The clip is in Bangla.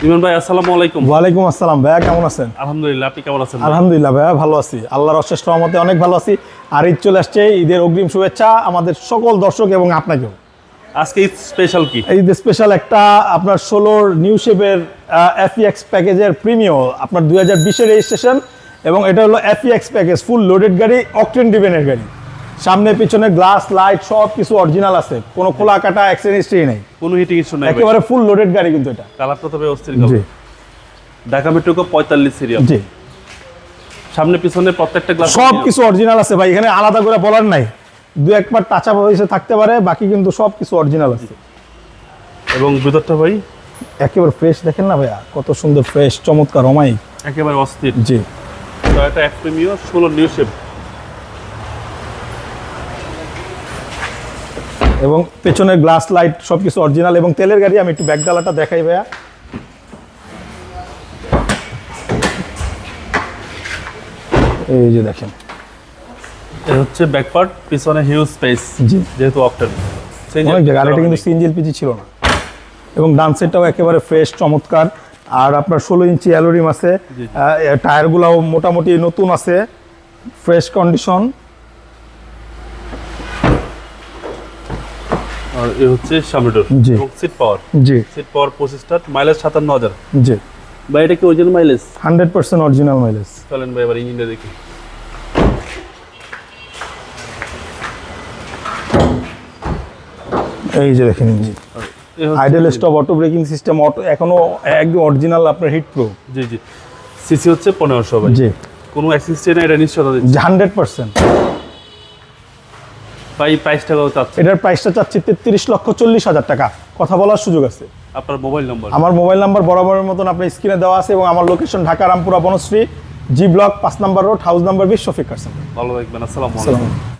ইমন ভাই আসসালামু আলাইকুম। ওয়ালাইকুম আসসালাম ভাইয়া, কেমন আছেন? আলহামদুলিল্লাহ, আপনি কেমন আছেন? আলহামদুলিল্লাহ ভাইয়া, ভালো আছি, আল্লাহর অশেষ রহমতে অনেক ভালো আছি। আর ঈদ চলে আসছে, ঈদের অগ্রিম শুভেচ্ছা আমাদের সকল দর্শক এবং আপনাকেও। আজকে ঈদ স্পেশাল কি? ঈদ স্পেশাল একটা আপনার 16 নিউ শেপের FEX প্যাকেজের প্রিমিয়াম, আপনার 2020-এর রেজিস্ট্রেশন, এবং এটা হলো FEX প্যাকেজ, ফুল লোডেড গাড়ি, অকটেন ড্রিভেনের গাড়ি। সামনে পিছনে গ্লাস লাইট সব কিছু অরিজিনাল আছে, কোনো খোলা কাটা অ্যাক্সিডেন্ট হিস্ট্রি নেই, কোনো হিটিং ইস্যু নাই, একেবারে ফুল লোডেড গাড়ি কিন্তু এটা। কালারটা তবে অস্থির জি কালার। Dhaka metro 45 serial. জি, সামনে পিছনে প্রত্যেকটা গ্লাস সব কিছু অরিজিনাল আছে ভাই, এখানে আলাদা করে বলার নাই। দু একবার টাচ আপ হয়েছে থাকতে পারে, বাকি কিন্তু সব কিছু অরিজিনাল আছে। এবং ভিতরটা ভাই একেবারে ফ্রেশ, দেখেন না ভাইয়া কত সুন্দর ফ্রেশ, চমৎকার অমায়িক। একেবারে অস্থির। জি, Toyota F premier 16 new shape. এবং পেছনের গ্লাস লাইট সবকিছু অরিজিনাল, এবং তেলের গাড়ি। আমি একটু ব্যাক ডালাটা দেখাই ভাইয়া। এই যে দেখেন, এই হচ্ছে ব্যাক পার্ট, পিছনে হিউজ স্পেস। জি, যেহেতু অকটেন অনেক জায়গা, গাড়িটা কিন্তু সিএনজি এলপিজি ছিল না। এবং ডান সাইডটাও একেবারে ফ্রেশ, চমৎকার। আর আপনার 16 ইঞ্চি অ্যালোরিম আছে, টায়ারগুলাও মোটামুটি নতুন আছে, ফ্রেশ কন্ডিশন। আর এই হচ্ছে সামনে ডোর জি। এবং সিট পাওয়ার। জি সিট পাওয়ার 25টা, মাইলেজ 57,000। জি, ভাই এটা কি অরিজিনাল মাইলেজ? 100% original mileage. চলেন ভাই এবার ইঞ্জিনটা দেখি। এই যে দেখেন ইঞ্জিন, এই হচ্ছে idol engine। Stop, auto braking system, auto, এখনো একদম অরিজিনাল আপনার হিট প্রুফ। জি জি। সিসি হচ্ছে 1500 ভাই। জি, কোনো অ্যাক্সিডেন্ট নাই, এটা নিশ্চয়তা দিচ্ছি। 100%। ভাই প্রাইসটা কত চাচ্ছে? এটার প্রাইসটা চাচ্ছি 33,40,000 টাকা। কথা বলার সুযোগ আছে। আপনার মোবাইল নম্বর? আমার মোবাইল নাম্বার বরাবরের মতন আপনার স্ক্রিনে দেওয়া আছে, এবং আমার location Dhaka Rampura Banasree, G block 5 নম্বর রোড, হাউস নাম্বার 20, শফিক কারসেন। ভালো থাকবেন, আসসালামু আলাইকুম।